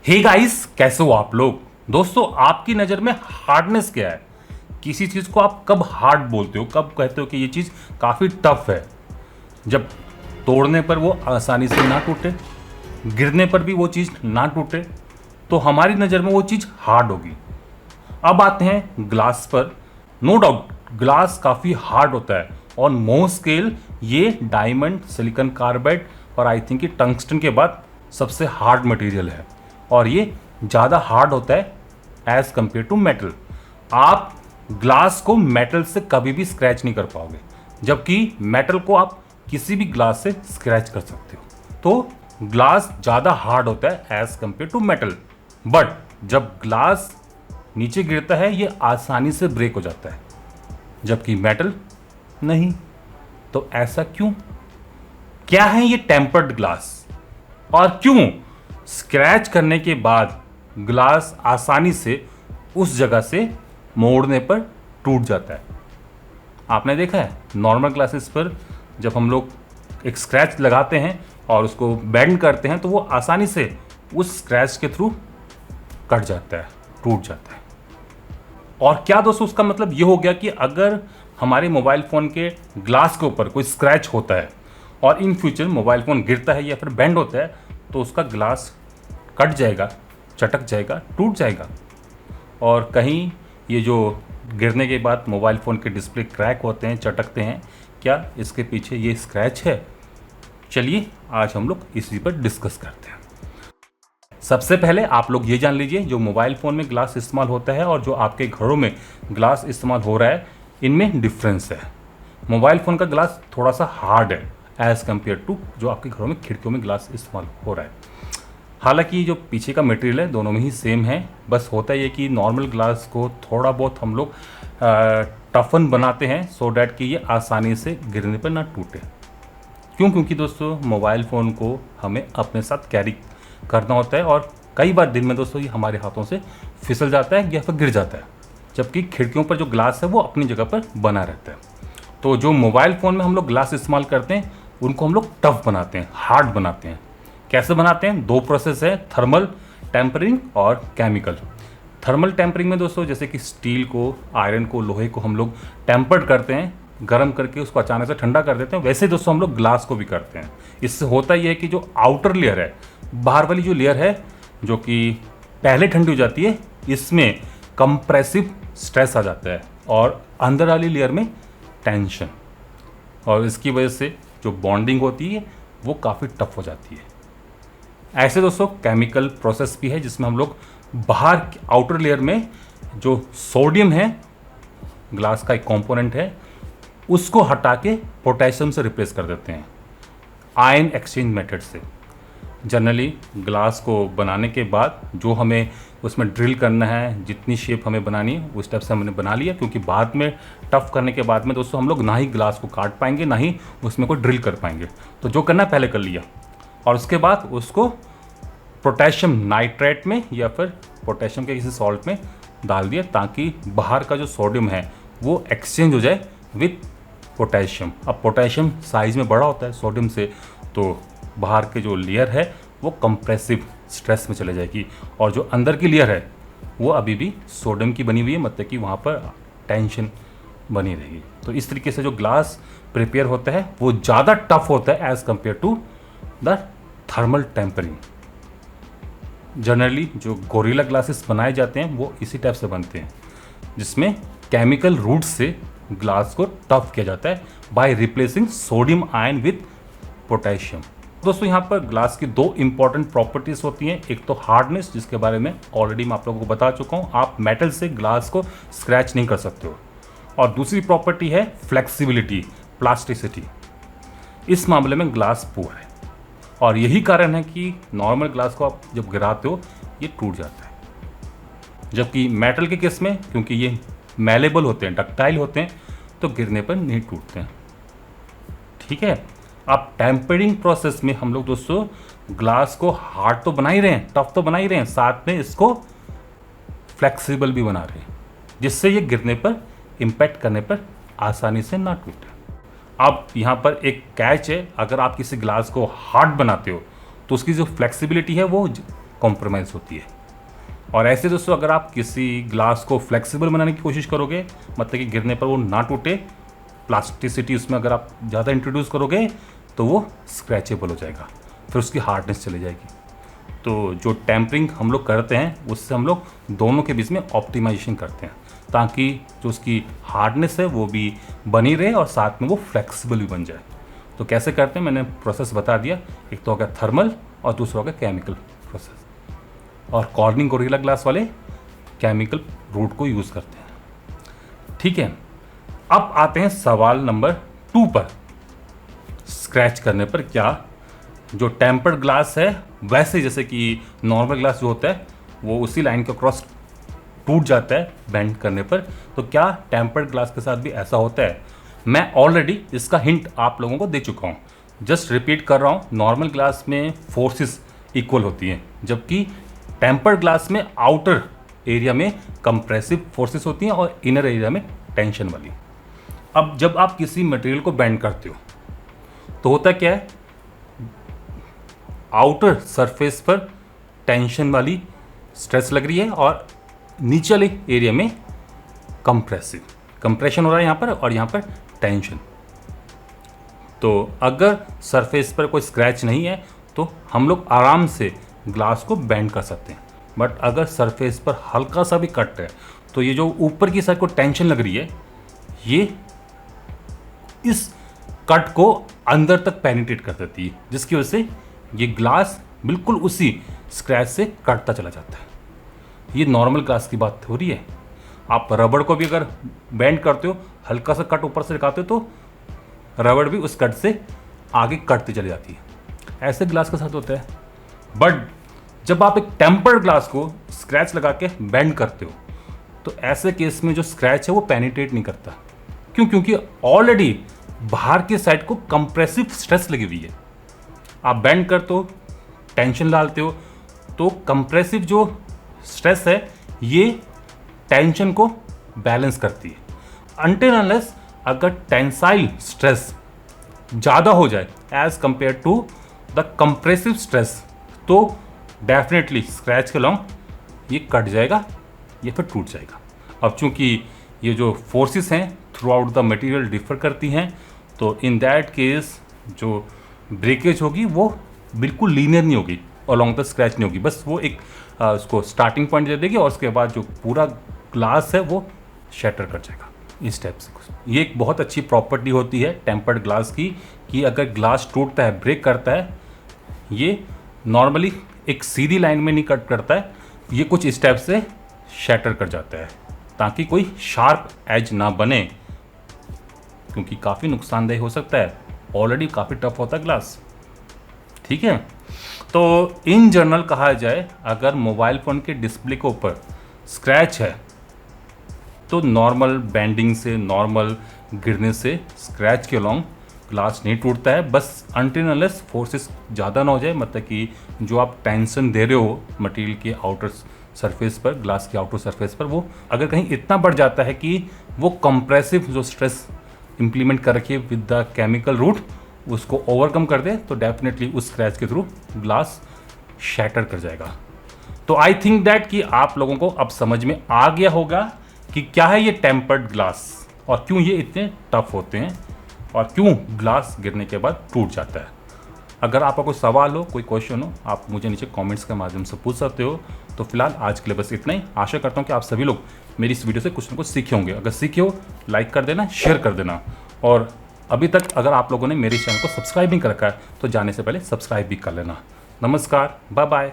Hey guys, कैसे हो आप लोग। दोस्तों, आपकी नज़र में हार्डनेस क्या है? किसी चीज़ को आप कब हार्ड बोलते हो, कब कहते हो कि ये चीज़ काफ़ी टफ है? जब तोड़ने पर वो आसानी से ना टूटे, गिरने पर भी वो चीज़ ना टूटे, तो हमारी नज़र में वो चीज़ हार्ड होगी। अब आते हैं ग्लास पर। नो डाउट ग्लास काफ़ी हार्ड होता है। ऑन मोस्ट स्केल ये डायमंड, सिलिकॉन कार्बाइड और आई थिंक ये टंगस्टन के बाद सबसे हार्ड मटेरियल है, और ये ज़्यादा हार्ड होता है एज कंपेयर टू मेटल। आप ग्लास को मेटल से कभी भी स्क्रैच नहीं कर पाओगे, जबकि मेटल को आप किसी भी ग्लास से स्क्रैच कर सकते हो। तो ग्लास ज़्यादा हार्ड होता है as compare to metal. But जब ग्लास नीचे गिरता है ये आसानी से ब्रेक हो जाता है, जबकि मेटल नहीं। तो ऐसा क्यों? क्या है ये टेम्पर्ड ग्लास, और क्यों स्क्रैच करने के बाद ग्लास आसानी से उस जगह से मोड़ने पर टूट जाता है? आपने देखा है नॉर्मल ग्लासेस पर जब हम लोग एक स्क्रैच लगाते हैं और उसको बेंड करते हैं तो वो आसानी से उस स्क्रैच के थ्रू कट जाता है, टूट जाता है। और क्या दोस्तों, उसका मतलब ये हो गया कि अगर हमारे मोबाइल फ़ोन के ग्लास के ऊपर कोई स्क्रैच होता है और इन फ्यूचर मोबाइल फ़ोन गिरता है या फिर बेंड होता है तो उसका ग्लास कट जाएगा, चटक जाएगा, टूट जाएगा। और कहीं ये जो गिरने के बाद मोबाइल फ़ोन के डिस्प्ले क्रैक होते हैं, चटकते हैं, क्या इसके पीछे ये स्क्रैच है? चलिए आज हम लोग इसी पर डिस्कस करते हैं। सबसे पहले आप लोग ये जान लीजिए, जो मोबाइल फ़ोन में ग्लास इस्तेमाल होता है और जो आपके घरों में ग्लास इस्तेमाल हो रहा है, इनमें डिफरेंस है। मोबाइल फ़ोन का ग्लास थोड़ा सा हार्ड है एज़ कम्पेयर टू जो आपके घरों में खिड़कियों में ग्लास इस्तेमाल हो रहा है। हालांकि जो पीछे का मटेरियल है दोनों में ही सेम है, बस होता ये कि नॉर्मल ग्लास को थोड़ा बहुत हम लोग टफन बनाते हैं सो डैट कि ये आसानी से गिरने पर ना टूटे। क्यों? क्योंकि दोस्तों मोबाइल फ़ोन को हमें अपने साथ कैरी करना होता है और कई बार दिन में दोस्तों ये हमारे हाथों से फिसल जाता है या फिर गिर जाता है, जबकि खिड़कियों पर जो ग्लास है वो अपनी जगह पर बना रहता है। तो जो मोबाइल फ़ोन में हम लोग ग्लास इस्तेमाल करते हैं उनको हम लोग टफ बनाते हैं, हार्ड बनाते हैं। कैसे बनाते हैं? दो प्रोसेस है, थर्मल टेम्परिंग और केमिकल। थर्मल टेम्परिंग में दोस्तों जैसे कि स्टील को, आयरन को, लोहे को हम लोग टेम्पर्ड करते हैं, गर्म करके उसको अचानक से ठंडा कर देते हैं। वैसे दोस्तों हम लोग ग्लास को भी करते हैं। इससे होता यह है कि जो आउटर लेयर है, बाहर वाली जो लेयर है जो कि पहले ठंडी हो जाती है, इसमें कंप्रेसिव स्ट्रेस आ जाता है और अंदर वाली लेयर में टेंशन, और इसकी वजह से जो बॉन्डिंग होती है वो काफ़ी टफ हो जाती है। ऐसे दोस्तों केमिकल प्रोसेस भी है जिसमें हम लोग बाहर आउटर लेयर में जो सोडियम है, ग्लास का एक कंपोनेंट है, उसको हटा के पोटेशियम से रिप्लेस कर देते हैं आयन एक्सचेंज मेथड से। जनरली ग्लास को बनाने के बाद जो हमें उसमें ड्रिल करना है, जितनी शेप हमें बनानी है उस टाइप से हमने बना लिया, क्योंकि बाद में टफ करने के बाद में दोस्तों हम लोग ना ही ग्लास को काट पाएंगे ना ही उसमें कोई ड्रिल कर पाएंगे। तो जो करना है पहले कर लिया, और उसके बाद उसको पोटेशियम नाइट्रेट में या फिर पोटेशियम के किसी सॉल्ट में डाल दिया ताकि बाहर का जो सोडियम है वो एक्सचेंज हो जाए विथ पोटेशियम। अब पोटेशियम साइज़ में बड़ा होता है सोडियम से, तो बाहर के जो लेयर है वो कंप्रेसिव स्ट्रेस में चले जाएगी, और जो अंदर की लेयर है वो अभी भी सोडियम की बनी हुई है, मतलब कि वहाँ पर टेंशन बनी रहेगी। तो इस तरीके से जो ग्लास प्रिपेयर होता है वो ज़्यादा टफ होता है as compare to the thermal tampering. Generally जो गोरिल्ला ग्लासेस बनाए जाते हैं वो इसी टाइप से बनते हैं, जिसमें केमिकल रूट से ग्लास को टफ किया जाता है by replacing sodium ion with potassium. दोस्तों यहाँ पर ग्लास की दो इंपॉर्टेंट प्रॉपर्टीज़ होती हैं। एक तो हार्डनेस, जिसके बारे में ऑलरेडी मैं आप लोगों को बता चुका हूँ, आप मेटल से ग्लास को स्क्रैच नहीं कर सकते हो। और दूसरी प्रॉपर्टी है फ्लेक्सिबिलिटी, प्लास्टिसिटी। इस मामले में ग्लास पुअर है, और यही कारण है कि नॉर्मल ग्लास को आप जब गिराते हो ये टूट जाता है, जबकि मेटल के केस में क्योंकि ये मैलेबल होते हैं, डक्टाइल होते हैं, तो गिरने पर नहीं टूटते हैं। ठीक है। अब टेम्परिंग प्रोसेस में हम लोग दोस्तों ग्लास को हार्ड तो बना ही रहे हैं, टफ तो बना ही रहे हैं, साथ में इसको फ्लेक्सिबल भी बना रहे हैं, जिससे ये गिरने पर, इम्पैक्ट करने पर आसानी से ना टूटे। अब यहाँ पर एक कैच है, अगर आप किसी ग्लास को हार्ड बनाते हो तो उसकी जो फ्लेक्सिबिलिटी है वो कॉम्प्रोमाइज़ होती है। और ऐसे दोस्तों अगर आप किसी ग्लास को फ्लेक्सिबल बनाने की कोशिश करोगे, मतलब कि गिरने पर वो ना टूटे, प्लास्टिसिटी उसमें अगर आप ज़्यादा इंट्रोड्यूस करोगे तो वो स्क्रैचेबल हो जाएगा, फिर उसकी हार्डनेस चली जाएगी। तो जो टेम्परिंग हम लोग करते हैं उससे हम लोग दोनों के बीच में ऑप्टिमाइजेशन करते हैं, ताकि जो उसकी हार्डनेस है वो भी बनी रहे और साथ में वो फ्लेक्सिबल भी बन जाए। तो कैसे करते हैं मैंने प्रोसेस बता दिया। एक तो हो गया थर्मल और दूसरा हो गया केमिकल प्रोसेस। और कॉर्निंग गोरिल्ला ग्लास वाले केमिकल रूट को यूज़ करते हैं। ठीक है, अब आते हैं सवाल नंबर 2 पर। स्क्रैच करने पर क्या जो टेम्पर्ड ग्लास है वैसे जैसे कि नॉर्मल ग्लास जो होता है वो उसी लाइन के क्रॉस टूट जाता है बेंड करने पर, तो क्या टेम्पर्ड ग्लास के साथ भी ऐसा होता है? मैं ऑलरेडी इसका हिंट आप लोगों को दे चुका हूँ, जस्ट रिपीट कर रहा हूँ। नॉर्मल ग्लास में फोर्सेस इक्वल होती हैं, जबकि टेम्पर्ड ग्लास में आउटर एरिया में कंप्रेसिव फोर्सेस होती हैं और इनर एरिया में टेंशन वाली। अब जब आप किसी मटेरियल को बेंड करते हो तो होता क्या है, आउटर सरफेस पर टेंशन वाली स्ट्रेस लग रही है और नीचे एरिया में कंप्रेशन हो रहा है यहाँ पर, और यहाँ पर टेंशन। तो अगर सरफेस पर कोई स्क्रैच नहीं है तो हम लोग आराम से ग्लास को बेंड कर सकते हैं। बट अगर सरफेस पर हल्का सा भी कट है तो ये जो ऊपर की साइड को टेंशन लग रही है, ये इस कट को अंदर तक पेनिट्रेट कर देती है, जिसकी वजह से ये ग्लास बिल्कुल उसी स्क्रैच से कटता चला जाता है। ये नॉर्मल ग्लास की बात हो रही है। आप रबड़ को भी अगर बेंड करते हो, हल्का सा कट ऊपर से दिखाते हो तो रबड़ भी उस कट से आगे कटती चली जाती है। ऐसे ग्लास के साथ होता है। बट जब आप एक टेम्पर्ड ग्लास को स्क्रैच लगा के बेंड करते हो तो ऐसे केस में जो स्क्रैच है वो पेनिट्रेट नहीं करता। क्यों? क्योंकि ऑलरेडी बाहर की साइड को कंप्रेसिव स्ट्रेस लगी हुई है। आप बेंड करते हो, टेंशन डालते हो, तो कंप्रेसिव जो स्ट्रेस है ये टेंशन को बैलेंस करती है। अनटिल अनलेस अगर टेंसाइल स्ट्रेस ज़्यादा हो जाए as compare to the compressive stress, तो डेफिनेटली स्क्रैच के लॉन्ग ये कट जाएगा या फिर टूट जाएगा। अब चूंकि ये जो फोर्सेस हैं through out the material differ करती हैं, तो इन दैट केस जो ब्रेकेज होगी वो बिल्कुल लीनियर नहीं होगी, अलॉन्ग द स्क्रैच नहीं होगी। बस वो एक उसको स्टार्टिंग पॉइंट दे देगी और उसके बाद जो पूरा ग्लास है वो शैटर कर जाएगा इस टाइप से कुछ। ये एक बहुत अच्छी प्रॉपर्टी होती है टेम्पर्ड ग्लास की, कि अगर ग्लास टूटता है, ब्रेक करता है, ये नॉर्मली एक सीधी लाइन में नहीं कट करता है, ये कुछ इस टाइप से शैटर कर जाता है ताकि कोई शार्प एज ना बने, क्योंकि काफ़ी नुकसानदेह हो सकता है। ऑलरेडी काफ़ी टफ होता है ग्लास। ठीक है, तो इन जनरल कहा जाए अगर मोबाइल फ़ोन के डिस्प्ले के ऊपर स्क्रैच है तो नॉर्मल बेंडिंग से, नॉर्मल गिरने से स्क्रैच के अलॉन्ग ग्लास नहीं टूटता है। बस अनटिल अनलेस फोर्सेस ज़्यादा ना हो जाए, मतलब कि जो आप टेंशन दे रहे हो मटेरियल के आउटर सरफेस पर, ग्लास के आउटर सरफेस पर, वो अगर कहीं इतना बढ़ जाता है कि वो कंप्रेसिव जो स्ट्रेस इम्प्लीमेंट कर रखी है विद द केमिकल रूट उसको ओवरकम कर दे, तो डेफिनेटली उस स्क्रैच के थ्रू ग्लास शैटर कर जाएगा। तो आई थिंक दैट कि आप लोगों को अब समझ में आ गया होगा कि क्या है ये टेम्पर्ड ग्लास और क्यों ये इतने टफ होते हैं और क्यों ग्लास गिरने के बाद टूट जाता है। अगर आपका कोई सवाल हो, कोई क्वेश्चन हो, आप मुझे नीचे कमेंट्स के माध्यम से पूछ सकते हो। तो फिलहाल आज के लिए बस इतना ही। आशा करता हूँ कि आप सभी लोग मेरी इस वीडियो से कुछ ना कुछ सीखे होंगे। अगर सीखे हो, लाइक कर देना, शेयर कर देना, और अभी तक अगर आप लोगों ने मेरे चैनल को सब्सक्राइब नहीं कर रखा है तो जाने से पहले सब्सक्राइब भी कर लेना। नमस्कार, बाय बाय।